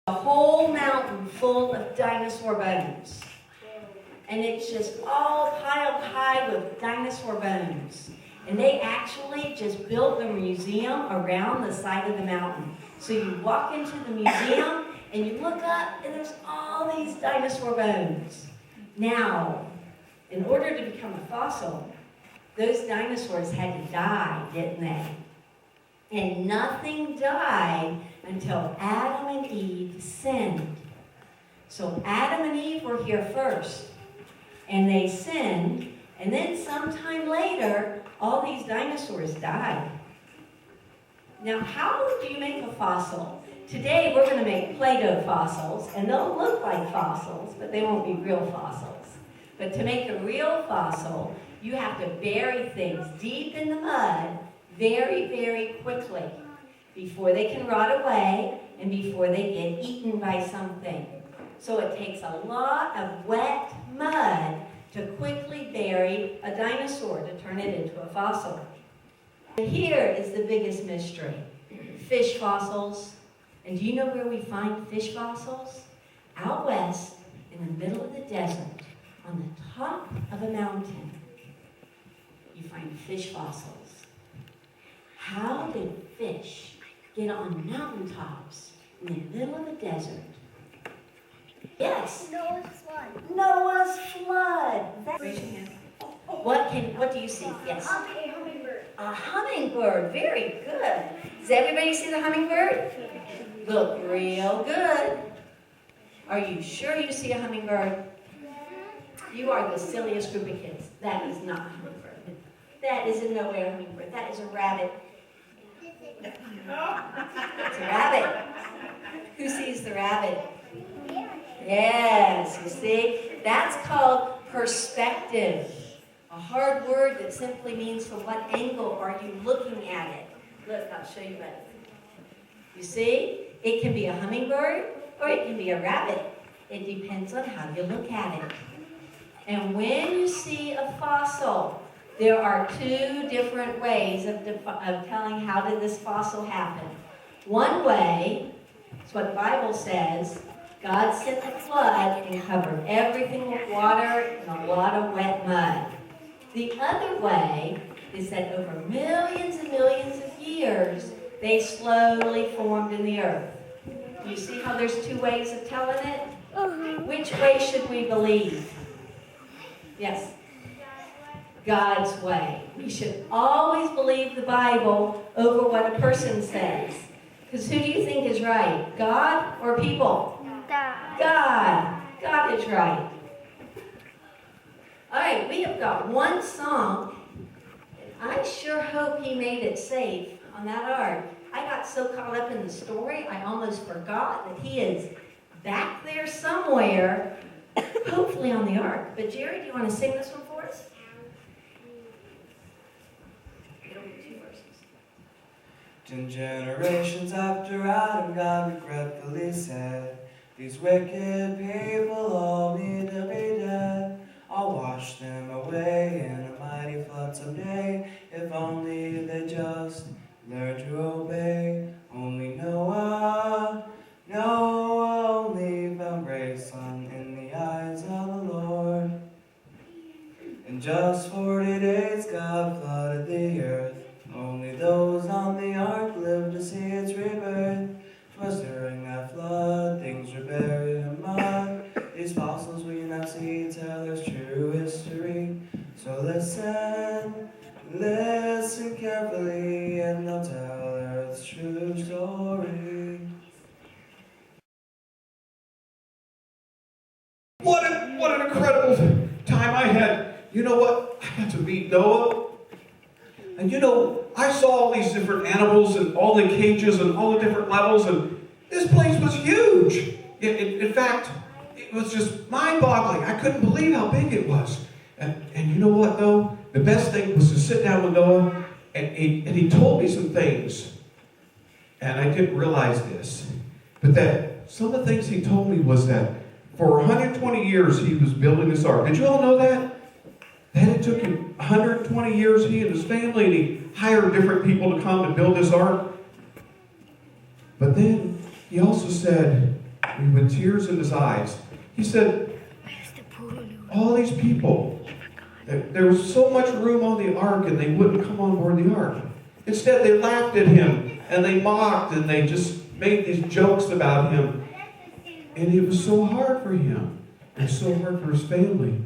A whole mountain full of dinosaur bones. And it's just all piled high with dinosaur bones. And they actually just built a museum around the side of the mountain. So you walk into the museum and you look up and there's all these dinosaur bones. Now, in order to become a fossil, those dinosaurs had to die, didn't they? And nothing died until Adam and Eve sinned. So Adam and Eve were here first, and they sinned, and then sometime later, all these dinosaurs died. Now, how do you make a fossil? Today, we're going to make Play-Doh fossils, and they'll look like fossils, but they won't be real fossils. But to make a real fossil, you have to bury things deep in the mud very, very quickly before they can rot away and before they get eaten by something. So it takes a lot of wet mud to quickly bury a dinosaur to turn it into a fossil. And here is the biggest mystery. Fish fossils. And do you know where we find fish fossils? Out west, in the middle of the desert, on the top of a mountain, you find fish fossils. How did fish get on mountaintops in the middle of the desert? Yes. Noah's flood. Noah's flood. Raise your hand. What do you see? Yes. A hummingbird. A hummingbird. Very good. Does everybody see the hummingbird? Look real good. Are you sure you see a hummingbird? You are the silliest group of kids. That is not a hummingbird. That is in no way a hummingbird. That is a rabbit. It's a rabbit. Who sees the rabbit? Yes, you see? That's called perspective. A hard word that simply means from what angle are you looking at it. Look, I'll show you both. You see? It can be a hummingbird or it can be a rabbit. It depends on how you look at it. And when you see a fossil, there are two different ways of telling how did this fossil happen. One way, it's what the Bible says, God sent a flood and covered everything with water and a lot of wet mud. The other way is that over millions and millions of years, they slowly formed in the earth. Do you see how there's two ways of telling it? Which way should we believe? Yes. God's way. We should always believe the Bible over what a person says. Because who do you think is right? God or people? God. God is right. All right, we have got one song. I sure hope he made it safe on that ark. I got so caught up in the story, I almost forgot that he is back there somewhere, hopefully on the ark. But Jerry, do you want to sing this one for us? It'll be 2 verses. 10 generations after Adam, God regretfully said, these wicked people all need to be dead. I'll wash them away in a mighty flood someday, if only they just learn to obey. Only Noah only found grace in the eyes of the Lord. In just 40 days God flooded the earth. Only those on the ark lived to see its rebirth. 'Twas during that flood things were buried in mud. These fossils we now see tell us true history. So listen carefully, and they'll tell Earth's true story. What an incredible time I had. You know what? I got to meet Noah. And you know, I saw all these different animals and all the cages and all the different levels, and this place was huge. In fact, it was just mind-boggling. I couldn't believe how big it was. And you know what, though? The best thing was to sit down with Noah, and he told me some things. And I didn't realize this. But that some of the things he told me was that for 120 years he was building this ark. Did you all know that? That it took him 120 years, he and his family, and he hired different people to come and build this ark. But then he also said with tears in his eyes. He said, all these people, there was so much room on the ark and they wouldn't come on board the ark. Instead, they laughed at him and they mocked and they just made these jokes about him. And it was so hard for him. It was so hard for his family.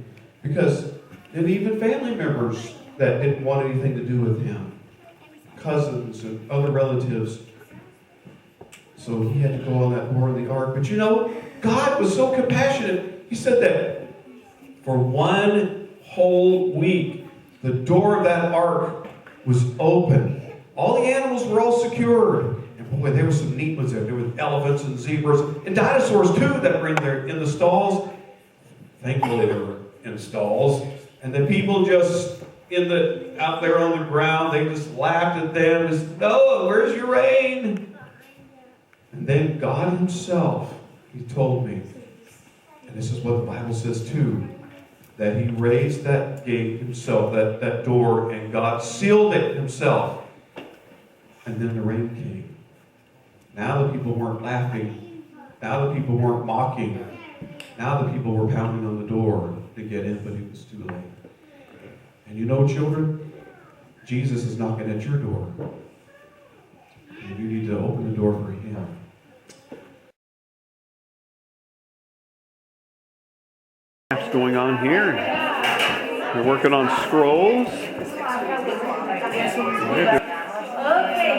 And even family members that didn't want anything to do with him. Cousins and other relatives. So he had to go on that board of the ark. But you know, God was so compassionate. He said that for 1 whole week, the door of that ark was open. All the animals were all secured. And boy, there were some neat ones there. There were elephants and zebras and dinosaurs too that were in the stalls. Thankfully, they were in stalls. And the people just out there on the ground, they just laughed at them. Just, Noah, where's your rain? And then God himself, he told me, and this is what the Bible says too, that he raised that gate himself, that door, and God sealed it himself. And then the rain came. Now the people weren't laughing. Now the people weren't mocking. Now the people were pounding on the door to get in, but it was too late. And you know, children, Jesus is knocking at your door. And you need to open the door for him. What's going on here? They're working on scrolls. Okay,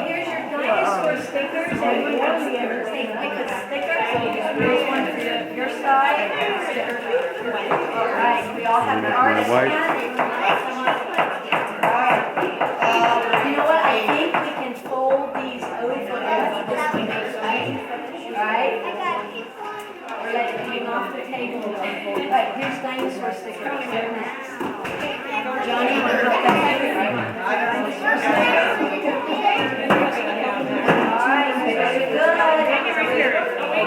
here's your dinosaur stickers. Everyone take a sticker. Here's one for your side. All right, we all have an artist pen. All right. You know what? I think we can fold these over this way. Right? Or let it hang off the table. Right, here's dinosaur stickers. Johnny, want to help that? Dinosaur stickers. Alright, very good.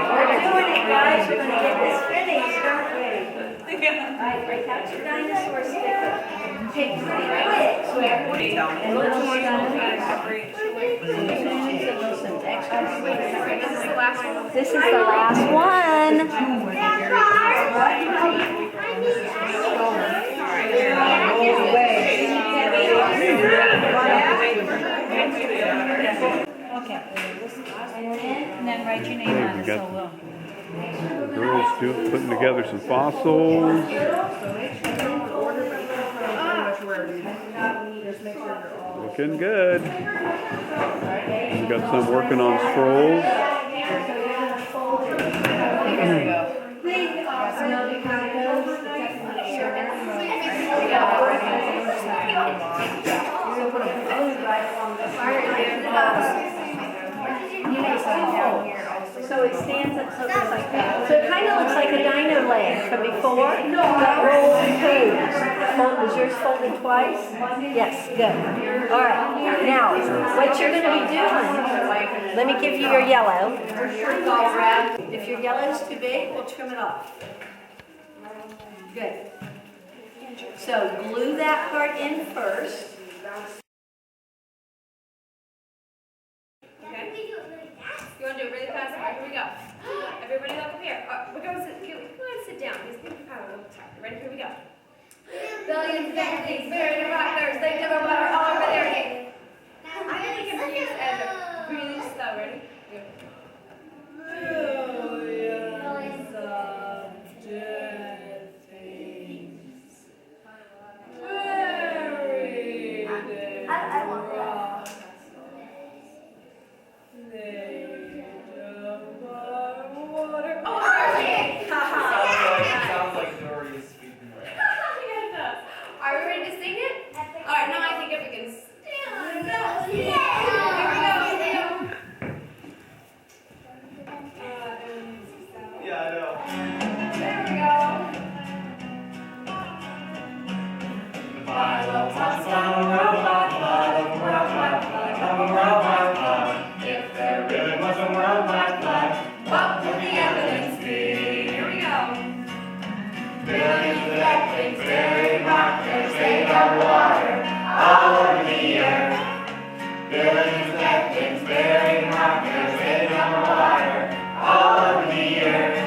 We're doing it, guys. We're going to get this finished, aren't we? Alright, break out your dinosaur sticker. Okay, pretty quick. And little more This is the last one. Okay. And then write your name on it, so we'll. The girls putting together some fossils. Looking good. We got some working on scrolls. So it stands up so it looks like that. So it kind of looks like a dino leg from before. Got rolled through. Is yours folded twice? Yes, good. All right. Now, what you're going to be doing, let me give you your yellow. If your yellow is too big, we'll trim it off. Good. So glue that part in first. You want to do it really fast? All right, here we go. Everybody look up here. We're going to sit down. These people are probably a little tired. Ready? Here we go. Billions of entities buried in rock layers. They never water all over their head. I think we can use as a really slow. Ready? Billions of dead things buried in rock. Sounds like Dory is speaking right. Are we ready to sing it? Alright, now I think if we can stand up. Here we go. Yeah, I know. There we go. The Bible talks about a worldwide flood, of a worldwide flood, of a worldwide flood. If there really was a worldwide flood, What would the evidence be? Here we go. billions of dead things buried rockers made of water all over the earth. Billions of dead things buried rockers made of water all over the earth.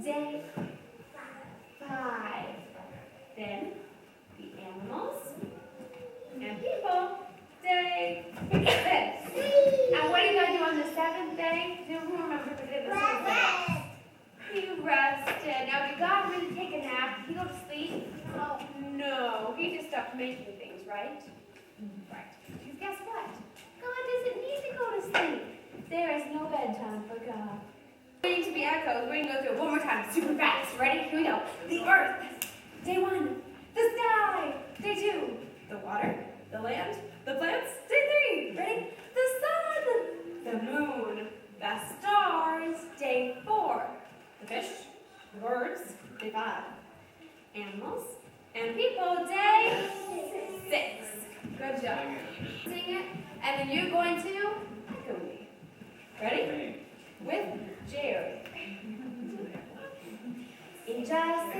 day 5. Then the animals and people, day 6. And what do you guys do on the 7th day? Who remembers what we did the 7th day? He rested. Now, did God really take a nap? Did he go to sleep? Oh, no. He just stopped making things, right? Right. Because guess what? God doesn't need to go to sleep. There is no bedtime for God. We're going to be echoes. We're going to go through it one more time, super fast. Ready? Here we go. The earth, day 1. The sky, day 2. The water, the land, the plants, day 3. Ready? The sun, the moon, the stars, day 4. The fish, the birds, day 5. Animals and people, day 6. Good job. Sing it, and then you're going to echo me. Ready? With Jerry. In just